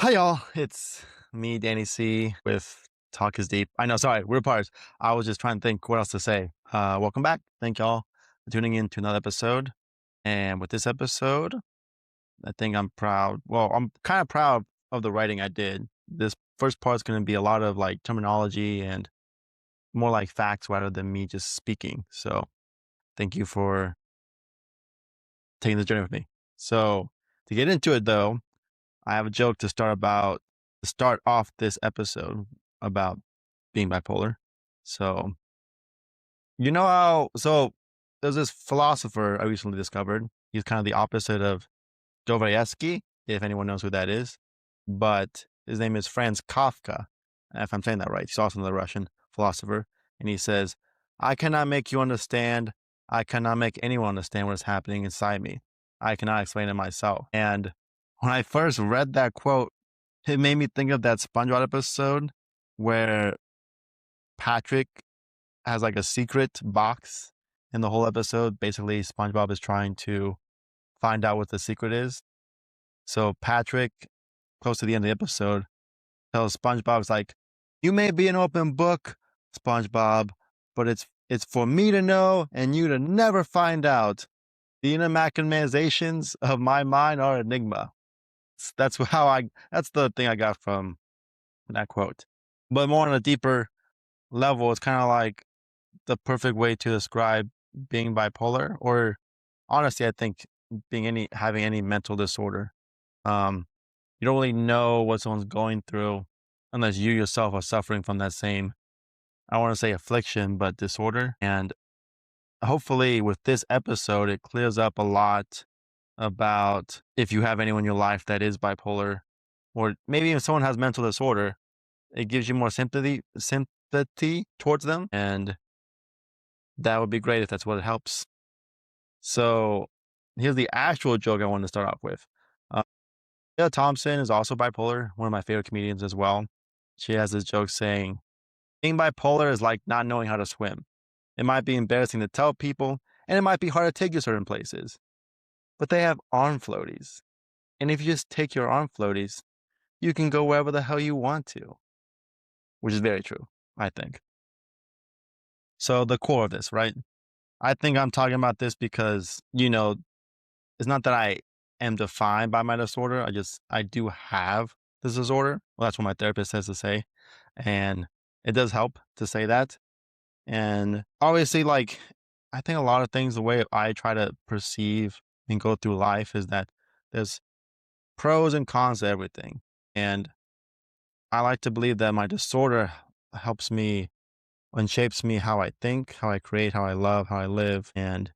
Hi, y'all. It's me, Danny C, with Talk is Deep. I know, sorry, we're parts. I was just trying to think what else to say. Welcome back. Thank y'all for tuning in to another episode. And with this episode, I think I'm proud. Well, I'm kind of proud of the writing I did. This first part is going to be a lot of like terminology and more like facts rather than me just speaking. So thank you for taking this journey with me. So to get into it though, I have a joke to start off this episode about being bipolar. So, there's this philosopher I recently discovered. He's kind of the opposite of Dostoevsky, if anyone knows who that is. But his name is Franz Kafka. If I'm saying that right, he's also another Russian philosopher. And he says, I cannot make you understand. I cannot make anyone understand what is happening inside me. I cannot explain it myself. And when I first read that quote, it made me think of that SpongeBob episode where Patrick has like a secret box in the whole episode. Basically, SpongeBob is trying to find out what the secret is. So Patrick, close to the end of the episode, tells SpongeBob's like, "You may be an open book, SpongeBob, but it's for me to know and you to never find out. The inner machinations of my mind are enigma." That's that's the thing I got from that quote. But more on a deeper level, it's kind of like the perfect way to describe being bipolar, or honestly, I think having any mental disorder. You don't really know what someone's going through unless you yourself are suffering from that same, I don't want to say affliction, but disorder. And hopefully with this episode, it clears up a lot about if you have anyone in your life that is bipolar, or maybe if someone has mental disorder, it gives you more sympathy towards them. And that would be great if that's what it helps. So here's the actual joke I wanted to start off with. Leah Thompson is also bipolar, one of my favorite comedians as well. She has this joke saying, being bipolar is like not knowing how to swim. It might be embarrassing to tell people, and it might be hard to take you certain places, but they have arm floaties. And if you just take your arm floaties, you can go wherever the hell you want to, which is very true, I think. So the core of this, right? I think I'm talking about this because, it's not that I am defined by my disorder. I do have this disorder. Well, that's what my therapist says to say. And it does help to say that. And obviously, like, I think a lot of things, the way I try to perceive and go through life is that there's pros and cons to everything. And I like to believe that my disorder helps me and shapes me how I think, how I create, how I love, how I live. And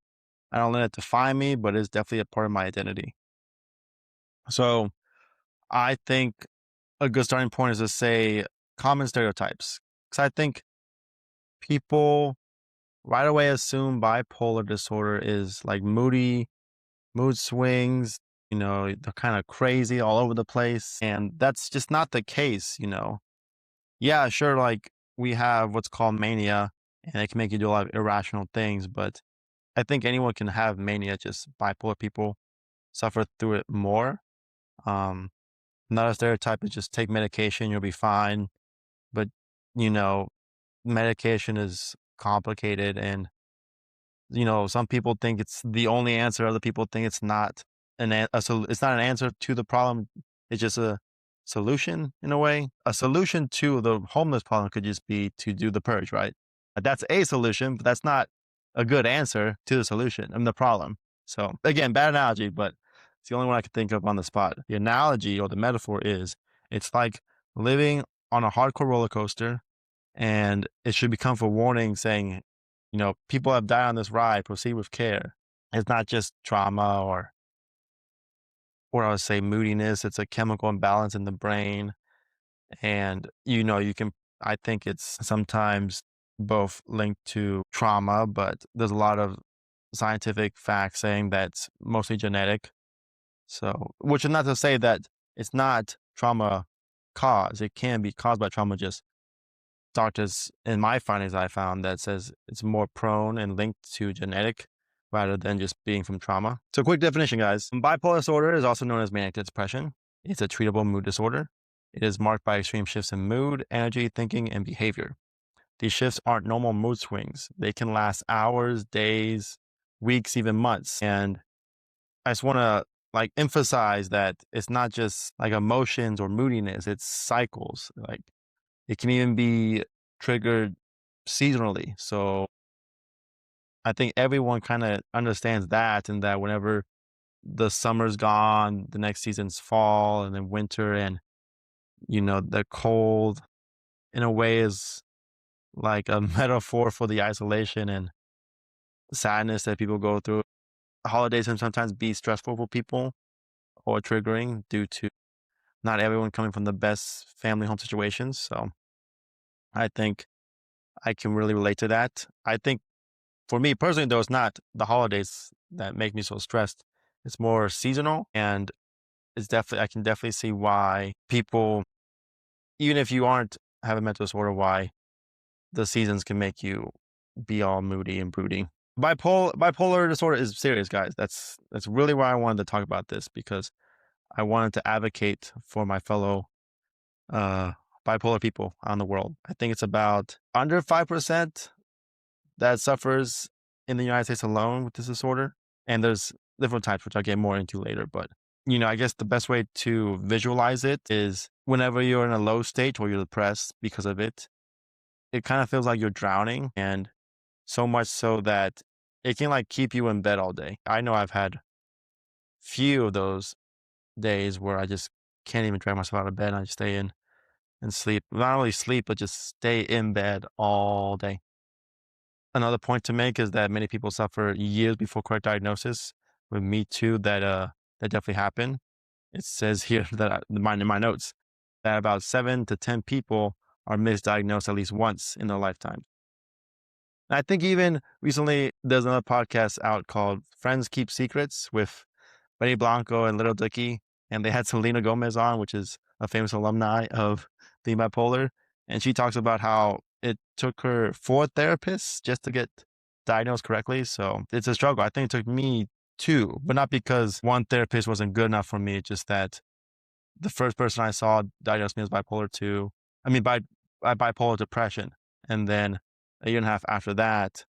I don't let it define me, but it's definitely a part of my identity. So I think a good starting point is to say common stereotypes. Because I think people right away assume bipolar disorder is like moody, mood swings, they're kind of crazy all over the place. And that's just not the case. Yeah, sure, like we have what's called mania, and it can make you do a lot of irrational things, but I think anyone can have mania, just bipolar people suffer through it more. Um, Not a stereotype is just take medication, you'll be fine. But, you know, medication is complicated and, some people think it's the only answer. Other people think it's not it's not an answer to the problem. It's just a solution in a way. A solution to the homeless problem could just be to do the purge, right? That's a solution, but that's not a good answer to the solution and the problem. So again, bad analogy, but it's the only one I could think of on the spot. The analogy or the metaphor is it's like living on a hardcore roller coaster, and it should become for warning saying, people have died on this ride, proceed with care. It's not just trauma or I would say moodiness. It's a chemical imbalance in the brain. And, I think it's sometimes both linked to trauma, but there's a lot of scientific facts saying that's mostly genetic. So, which is not to say that it's not trauma caused. It can be caused by trauma. Just doctors, in my findings, I found that says it's more prone and linked to genetic rather than just being from trauma. So, quick definition, guys. Bipolar disorder is also known as manic depression. It's a treatable mood disorder. It is marked by extreme shifts in mood, energy, thinking, and behavior. These shifts aren't normal mood swings. They can last hours, days, weeks, even months. And I just want to emphasize that it's not just like emotions or moodiness, it's cycles. Like it can even be triggered seasonally. So I think everyone kind of understands that, and that whenever the summer's gone, the next season's fall and then winter, and the cold in a way is like a metaphor for the isolation and sadness that people go through. Holidays can sometimes be stressful for people or triggering due to not everyone coming from the best family home situations. So I think I can really relate to that. I think for me personally, though, it's not the holidays that make me so stressed. It's more seasonal, and I can definitely see why people, even if you aren't have a mental disorder, why the seasons can make you be all moody and broody. Bipolar disorder is serious, guys. That's really why I wanted to talk about this, because I wanted to advocate for my fellow uh, bipolar people on the world. I think it's about under 5% that suffers in the United States alone with this disorder. And there's different types, which I'll get more into later. But, I guess the best way to visualize it is whenever you're in a low state or you're depressed because of it, it kind of feels like you're drowning, and so much so that it can keep you in bed all day. I know I've had few of those days where I just can't even drag myself out of bed. I just stay in and sleep. Not only sleep, but just stay in bed all day. Another point to make is that many people suffer years before correct diagnosis. With me too, that definitely happened. It says here that in my notes that about 7 to 10 people are misdiagnosed at least once in their lifetime. And I think even recently there's another podcast out called Friends Keep Secrets with Benny Blanco and Little Dicky, and they had Selena Gomez on, which is a famous alumni of being bipolar. And she talks about how it took her 4 therapists just to get diagnosed correctly. So it's a struggle. I think it took me 2, but not because one therapist wasn't good enough for me. It's just that the first person I saw diagnosed me as bipolar 2. I mean, by bipolar depression. And then a year and a half after that,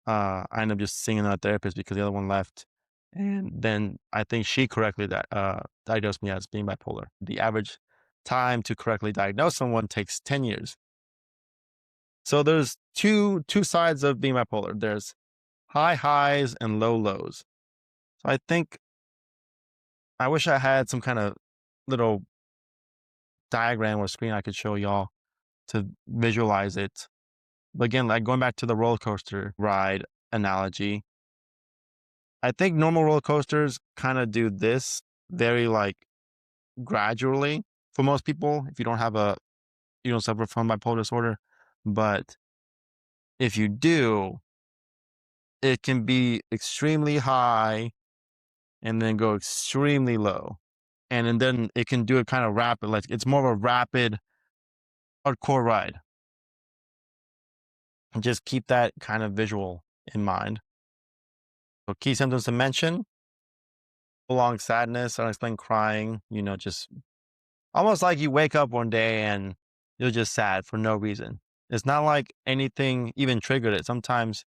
I ended up just seeing another therapist because the other one left. And then I think she correctly diagnosed me as being bipolar. The average time to correctly diagnose someone takes 10 years. So there's two sides of being bipolar. There's high highs and low lows. So I think I wish I had some kind of little diagram or screen I could show y'all to visualize it. But again, going back to the roller coaster ride analogy, I think normal roller coasters kind of do this very gradually for most people. If you don't suffer from bipolar disorder, but if you do, it can be extremely high and then go extremely low. And then it can do it kind of rapid. Like it's more of a rapid, hardcore ride. And just keep that kind of visual in mind. So key symptoms to mention: prolonged sadness, unexplained crying, just almost like you wake up one day and you're just sad for no reason. It's not like anything even triggered it. Sometimes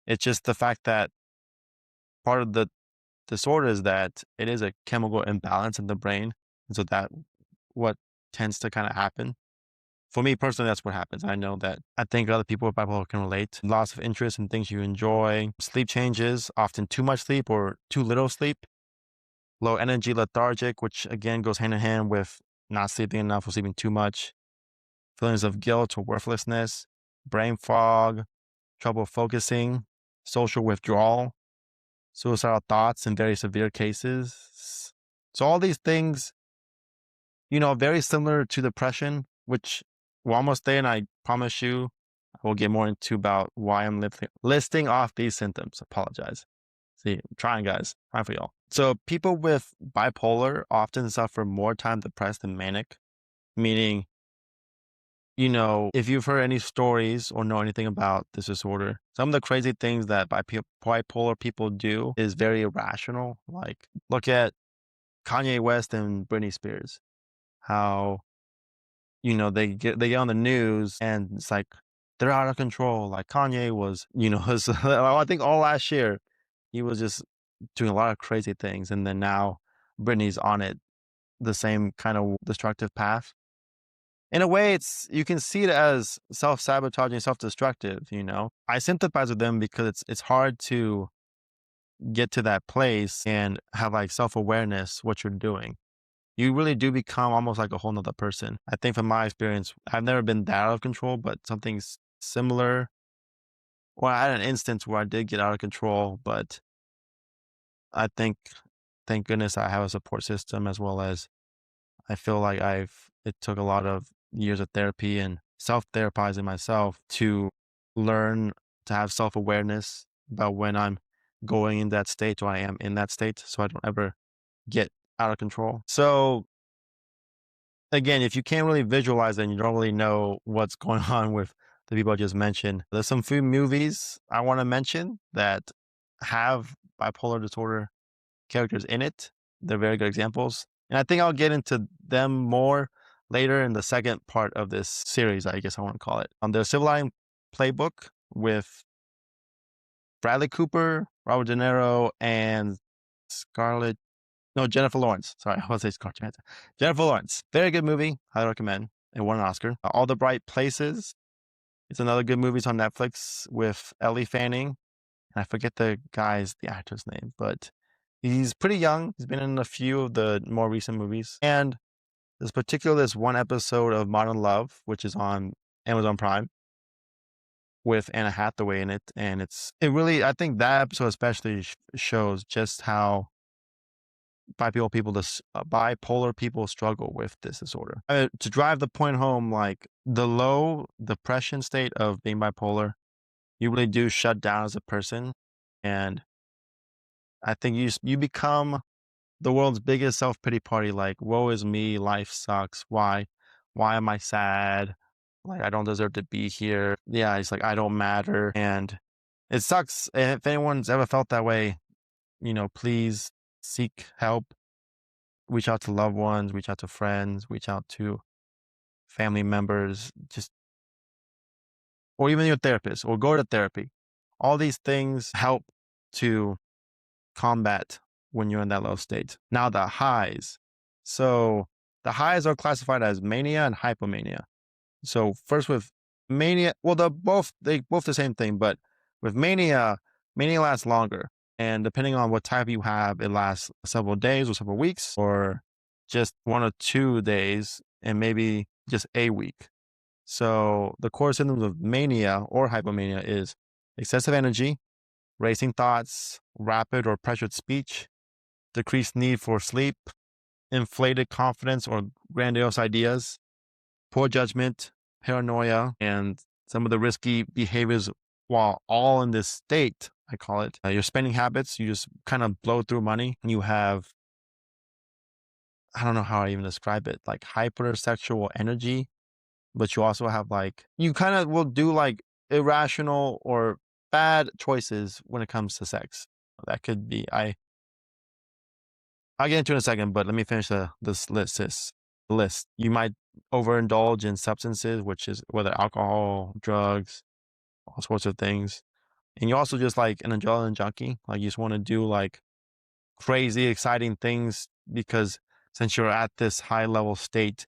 it's just the fact that part of the disorder is that it is a chemical imbalance in the brain. And so that what tends to kind of happen. For me personally, that's what happens. I know that I think other people with bipolar can relate. Loss of interest in things you enjoy, sleep changes, often too much sleep or too little sleep, low energy, lethargic, which again goes hand in hand with not sleeping enough or sleeping too much, feelings of guilt or worthlessness, brain fog, trouble focusing, social withdrawal, suicidal thoughts in very severe cases. So all these things, very similar to depression, which we're almost there, and I promise you I will get more into about why I'm listing off these symptoms. Apologize. See, I'm trying, guys. Trying for y'all. So people with bipolar often suffer more time depressed than manic, meaning, if you've heard any stories or know anything about this disorder, some of the crazy things that bipolar people do is very irrational. Like look at Kanye West and Britney Spears, how, they get on the news and it's like they're out of control. Like Kanye was, I think all last year he was just doing a lot of crazy things, and then now Britney's on it, the same kind of destructive path. In a way, you can see it as self-sabotaging, self-destructive. I sympathize with them because it's hard to get to that place and have like self-awareness what you're doing. You really do become almost like a whole nother person. I think from my experience, I've never been that out of control, but something similar. Well, I had an instance where I did get out of control, but I think, thank goodness, I have a support system, as well as I feel like it took a lot of years of therapy and self-therapizing myself to learn to have self-awareness about when I'm going in that state or I am in that state, so I don't ever get out of control. So again, if you can't really visualize it and you don't really know what's going on with the people I just mentioned, there's some few movies I want to mention that have bipolar disorder characters in it. They're very good examples. And I think I'll get into them more later in the second part of this series, I guess I want to call it. The Civil Lining Playbook with Bradley Cooper, Robert De Niro, and Jennifer Lawrence. Sorry, I was say Scarlett Johansson. Jennifer Lawrence. Very good movie. Highly recommend. It won an Oscar. All the Bright Places. It's another good movie. It's on Netflix with Ellie Fanning. And I forget the actor's name, but he's pretty young. He's been in a few of the more recent movies. And this one episode of Modern Love, which is on Amazon Prime, with Anna Hathaway in it. And I think that episode especially shows just how bipolar people struggle with this disorder. To drive the point home, like the low depression state of being bipolar, you really do shut down as a person. And I think you become the world's biggest self-pity party. Like, woe is me, life sucks. Why am I sad? Like, I don't deserve to be here. Yeah, it's like, I don't matter. And it sucks. And if anyone's ever felt that way, please seek help. Reach out to loved ones, reach out to friends, reach out to family members, or even your therapist, or go to therapy. All these things help to combat when you're in that low state. Now the highs. So the highs are classified as mania and hypomania. So first with mania, well, they both the same thing, but with mania lasts longer. And depending on what type you have, it lasts several days or several weeks, or just 1 or 2 days, and maybe just a week. So the core symptoms of mania or hypomania is excessive energy, racing thoughts, rapid or pressured speech, decreased need for sleep, inflated confidence or grandiose ideas, poor judgment, paranoia, and some of the risky behaviors while all in this state, I call it. Your spending habits, you just kind of blow through money. You have, I don't know how I even describe it, like hypersexual energy, but you also have you kind of will do like irrational or bad choices when it comes to sex. That could be, I'll get into it in a second, but let me finish this list. You might overindulge in substances, which is whether alcohol, drugs, all sorts of things. And you're also just like an adrenaline junkie. Like you just want to do like crazy, exciting things because since you're at this high level state,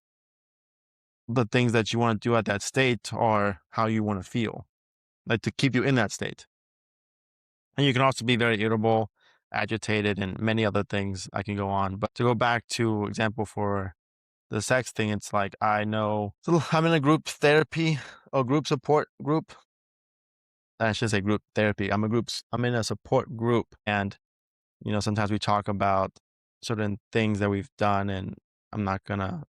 the things that you want to do at that state are how you want to feel, like to keep you in that state. And you can also be very irritable, agitated, and many other things I can go on. But to go back to example for the sex thing, it's like I know I'm in a group therapy or group support group. I should say group therapy. I'm in a support group, and sometimes we talk about certain things that we've done, and I'm not gonna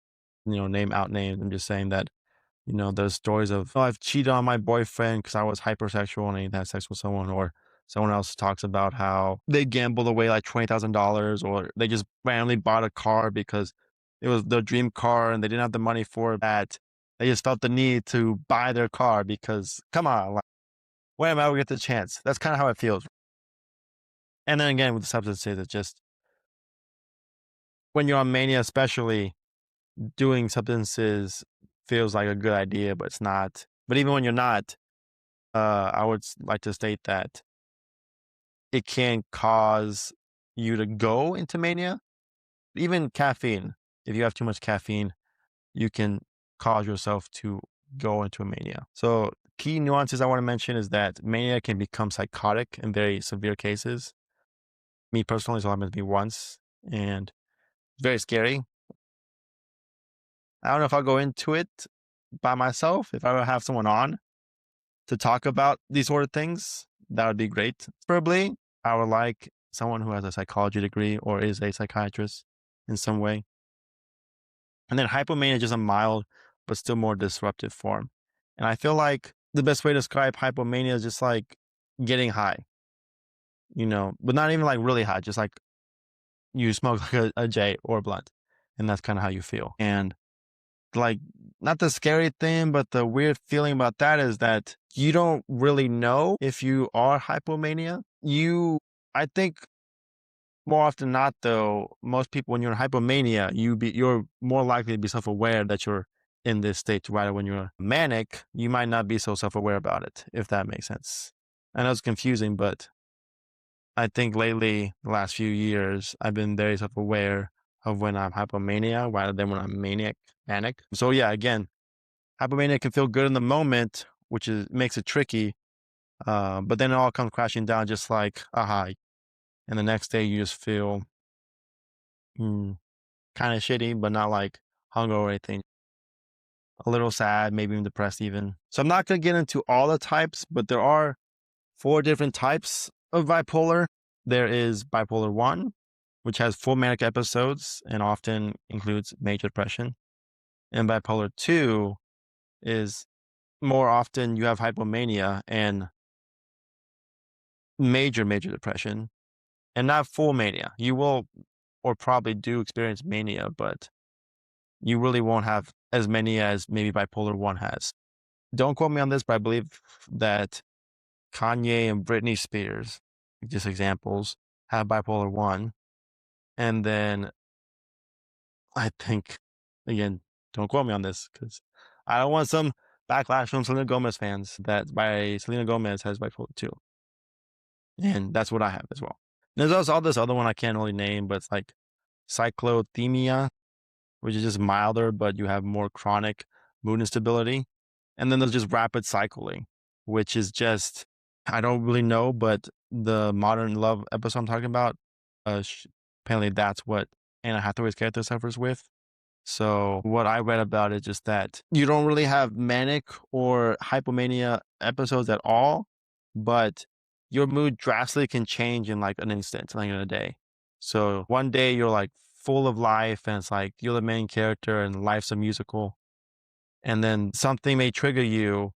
name out names. I'm just saying that there's stories of, oh, I've cheated on my boyfriend because I was hypersexual and I had sex with someone, or someone else talks about how they gambled away like $20,000, or they just randomly bought a car because it was their dream car and they didn't have the money for that. They just felt the need to buy their car because, come on, like, when am I going to get the chance? That's kind of how it feels. And then again, with the substances, it's just when you're on mania, especially, doing substances feels like a good idea, but it's not. But even when you're not, I would like to state that it can cause you to go into mania. Even caffeine, if you have too much caffeine, you can cause yourself to go into a mania. So, key nuances I want to mention is that mania can become psychotic in very severe cases. Me personally, it's happened to me once, and very scary. I don't know if I'll go into it by myself. If I would have someone on to talk about these sort of things, that would be great. Preferably, I would like someone who has a psychology degree or is a psychiatrist in some way. And then hypomania is just a mild but still more disruptive form. And I feel like the best way to describe hypomania is just like getting high, but not even like really high, just like you smoke like a J or a blunt. And that's kind of how you feel. And like, not the scary thing, but the weird feeling about that is that you don't really know if you are hypomania. I think more often than not, though, most people, when you're in hypomania, you're more likely to be self-aware that you're in this state. Rather, when you're manic, you might not be so self-aware about it, if that makes sense. I know it's confusing, but I think lately, the last few years, I've been very self-aware of when I'm hypomania rather than when I'm manic. So yeah, again, hypomania can feel good in the moment, which makes it tricky. But then it all comes crashing down just like a high. And the next day you just feel kind of shitty, but not like hungover or anything. A little sad, maybe even depressed even. So I'm not going to get into all the types, but there are 4 different types of bipolar. There is bipolar 1, which has full manic episodes and often includes major depression. And bipolar 2 is more often you have hypomania and major depression and not full mania. You will or probably do experience mania, but you really won't have as many as maybe bipolar 1 has. Don't quote me on this, but I believe that Kanye and Britney Spears, just examples, have bipolar 1. And then I think, again, don't quote me on this because I don't want some backlash from Selena Gomez fans that Selena Gomez has bipolar 2. And that's what I have as well. There's also all this other one I can't really name, but it's like cyclothymia, which is just milder, but you have more chronic mood instability. And then there's just rapid cycling, which is just, I don't really know, but the Modern Love episode I'm talking about, apparently that's what Anna Hathaway's character suffers with. So what I read about it just that you don't really have manic or hypomania episodes at all, but your mood drastically can change in like an instant, like in a day. So one day you're like full of life and it's like you're the main character and life's a musical. And then something may trigger you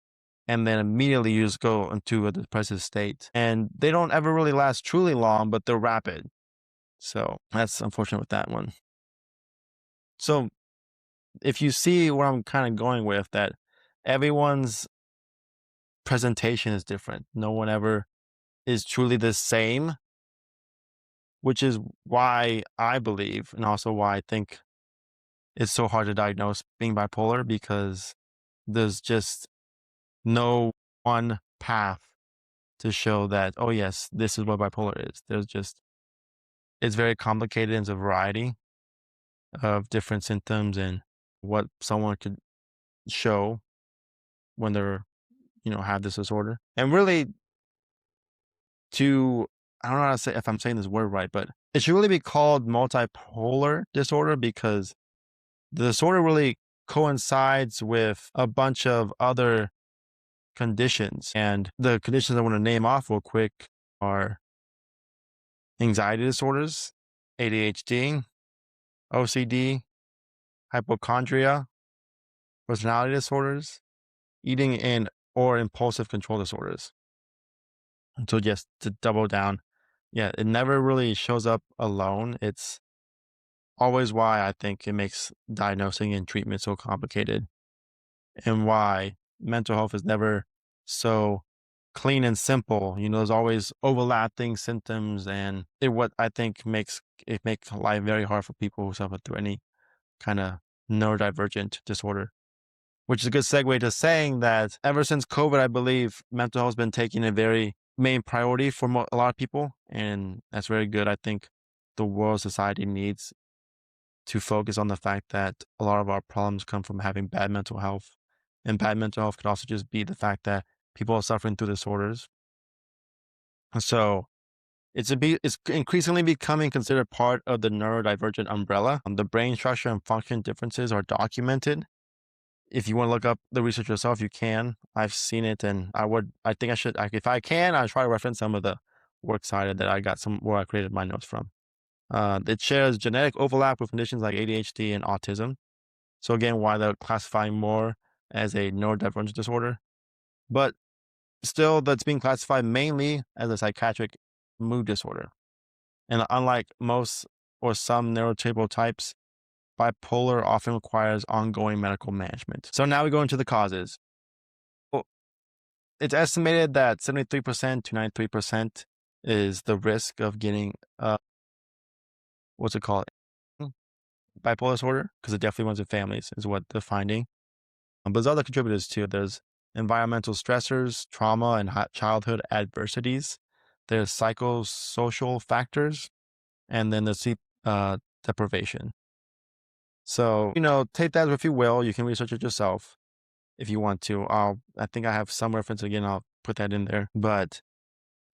and then immediately you just go into a depressive state. And they don't ever really last truly long, but they're rapid. So that's unfortunate with that one. So if you see where I'm kind of going with that, everyone's presentation is different. No one ever is truly the same, which is why I believe, and also why I think it's so hard to diagnose being bipolar because there's just no one path to show that, oh, yes, this is what bipolar is. It's very complicated. It's a variety of different symptoms and what someone could show when they're have this disorder. And really I don't know how to say if I'm saying this word right, but it should really be called multipolar disorder because the disorder really coincides with a bunch of other conditions. And the conditions I want to name off real quick are anxiety disorders, ADHD, OCD, hypochondria, personality disorders, eating and or impulsive control disorders. And so just to double down, yeah, it never really shows up alone. It's always why I think it makes diagnosing and treatment so complicated and why mental health is never so clean and simple. There's always overlapping symptoms, and what I think makes life very hard for people who suffer through any kind of neurodivergent disorder. Which is a good segue to saying that ever since COVID, I believe mental health has been taking a very main priority for a lot of people, and that's very good. I think the world society needs to focus on the fact that a lot of our problems come from having bad mental health, and bad mental health could also just be the fact that people are suffering through disorders. So it's increasingly becoming considered part of the neurodivergent umbrella. The brain structure and function differences are documented. If you want to look up the research yourself, you can. I've seen it, and I think I should, if I can, I'll try to reference some of the works cited that I got where I created my notes from. It shares genetic overlap with conditions like ADHD and autism. So again, why they're classifying more as a neurodivergent disorder, but still that's being classified mainly as a psychiatric mood disorder. And unlike most or some neurotypical types, bipolar often requires ongoing medical management. So now we go into the causes. Well, it's estimated that 73% to 93% is the risk of getting, what's it called? Bipolar disorder, because it definitely runs in families, is what they're finding. But there's other contributors too. There's environmental stressors, trauma, and childhood adversities. There's psychosocial factors, and then there's sleep deprivation. So, take that if you will. You can research it yourself if you want to. I think I have some reference again. I'll put that in there. But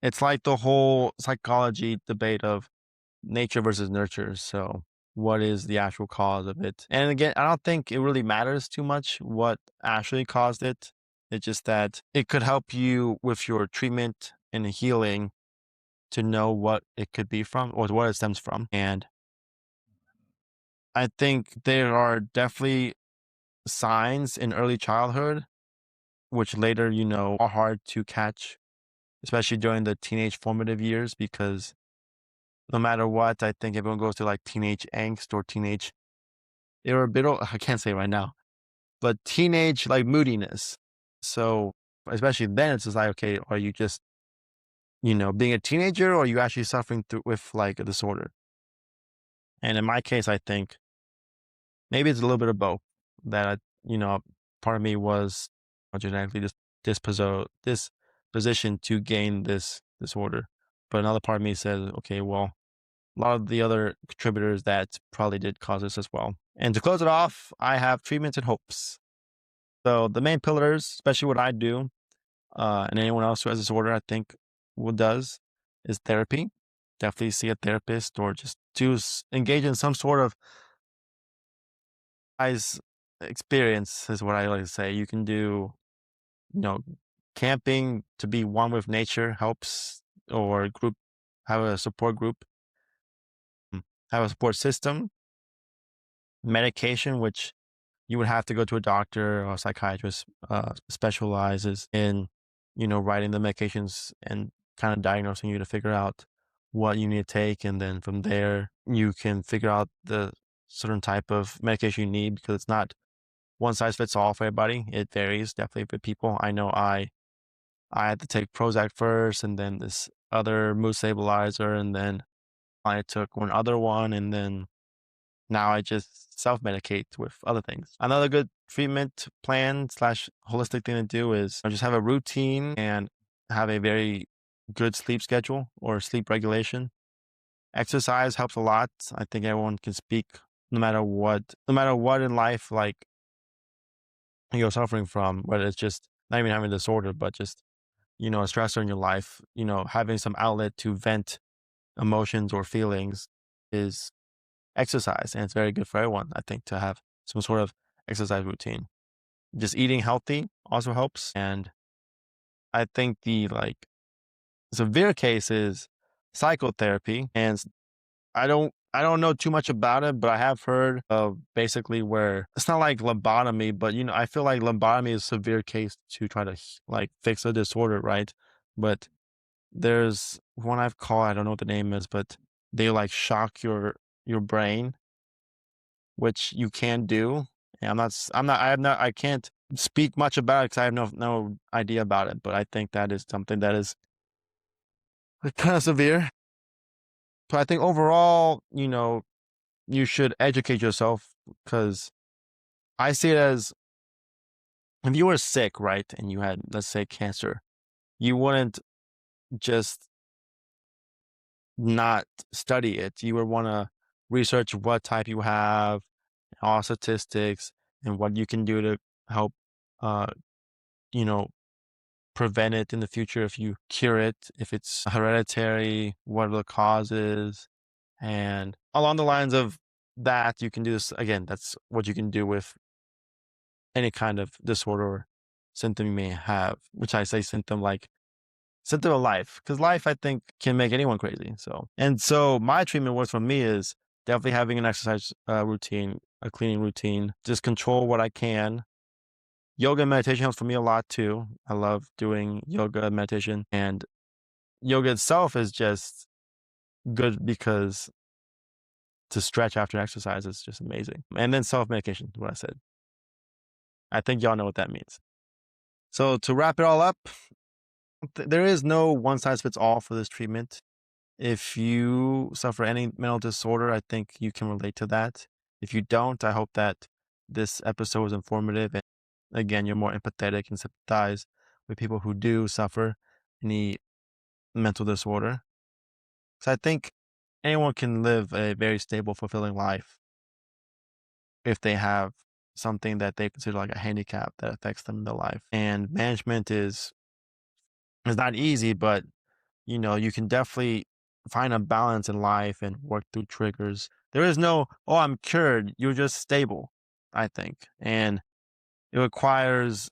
it's like the whole psychology debate of nature versus nurture. So, what is the actual cause of it? And again, I don't think it really matters too much what actually caused it. It's just that it could help you with your treatment and healing to know what it could be from or what it stems from. And I think there are definitely signs in early childhood, which later, are hard to catch, especially during the teenage formative years, because no matter what, I think everyone goes through like teenage angst or teenage, they're a bit, I can't say right now, but teenage like moodiness. So, especially then, it's just like, okay, are you just, being a teenager, or are you actually suffering with like a disorder? And in my case, I think maybe it's a little bit of both. That, part of me was genetically dispositioned to gain this disorder. But another part of me says, okay, well, a lot of the other contributors that probably did cause this as well. And to close it off, I have treatments and hopes. So the main pillars, especially what I do, and anyone else who has this disorder, I think what does is therapy. Definitely see a therapist, or just to engage in some sort of experience is what I like to say. You can do, camping to be one with nature helps, or have a support group, have a support system, medication, which you would have to go to a doctor or a psychiatrist, specializes in, writing the medications and kind of diagnosing you to figure out what you need to take. And then from there, you can figure out the certain type of medication you need, because it's not one size fits all for everybody. It varies definitely for people. I know I had to take Prozac first, and then this other mood stabilizer, and then I took one other one, and then now I just self-medicate with other things. Another good treatment plan slash holistic thing to do is just have a routine and have a very good sleep schedule or sleep regulation. Exercise helps a lot. I think everyone can speak no matter what in life, like you're suffering from, whether it's just not even having a disorder, but just, a stressor in your life, having some outlet to vent emotions or feelings is exercise. And it's very good for everyone, I think, to have some sort of exercise routine. Just eating healthy also helps. And I think the severe case is psychotherapy. And I don't know too much about it, but I have heard of basically where it's not like lobotomy, but I feel like lobotomy is a severe case to try to fix a disorder, right? But there's one I've called, I don't know what the name is, but they shock your brain, which you can do. And I can't speak much about it because I have no idea about it, but I think that is something that is kind of severe. So I think overall, you should educate yourself because I see it as if you were sick, right, and you had, let's say, cancer, you wouldn't just not study it. You would want to research what type you have, all statistics, and what you can do to help, uh, you know, prevent it in the future if you cure it, if it's hereditary, what are the causes, and along the lines of that, you can do this again. That's what you can do with any kind of disorder or symptom you may have, which I say symptom like symptom of life, because life I think can make anyone crazy. So my treatment works for me is definitely having an exercise routine, a cleaning routine, just control what I can. Yoga and meditation helps for me a lot too. I love doing yoga and meditation, and yoga itself is just good because to stretch after exercise is just amazing. And then self-medication, what I said. I think y'all know what that means. So to wrap it all up, there is no one size fits all for this treatment. If you suffer any mental disorder, I think you can relate to that. If you don't, I hope that this episode was informative and again, you're more empathetic and sympathize with people who do suffer any mental disorder. So I think anyone can live a very stable, fulfilling life if they have something that they consider like a handicap that affects them in their life. And management is not easy, but you can definitely find a balance in life and work through triggers. There is no, oh, I'm cured. You're just stable, I think. And it requires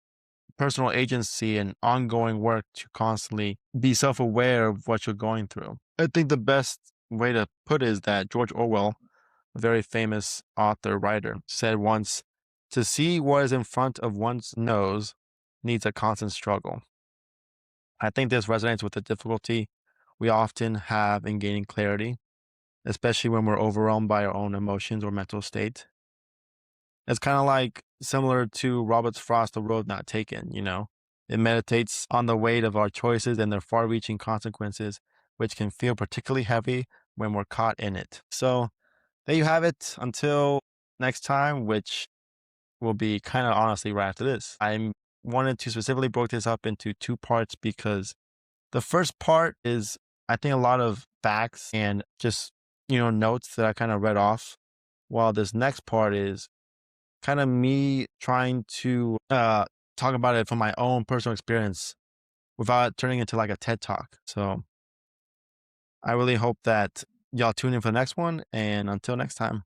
personal agency and ongoing work to constantly be self aware of what you're going through. I think the best way to put it is that George Orwell, a very famous author, writer, said once, to see what is in front of one's nose needs a constant struggle. I think this resonates with the difficulty we often have in gaining clarity, especially when we're overwhelmed by our own emotions or mental state. It's kind of like similar to Robert Frost's The Road Not Taken. It meditates on the weight of our choices and their far reaching consequences, which can feel particularly heavy when we're caught in it. So there you have it. Until next time, which will be kind of honestly right after this. I wanted to specifically break this up into two parts because the first part is, I think, a lot of facts and just, notes that I kind of read off, while this next part is kind of me trying to talk about it from my own personal experience without it turning into like a TED talk. So I really hope that y'all tune in for the next one. And until next time.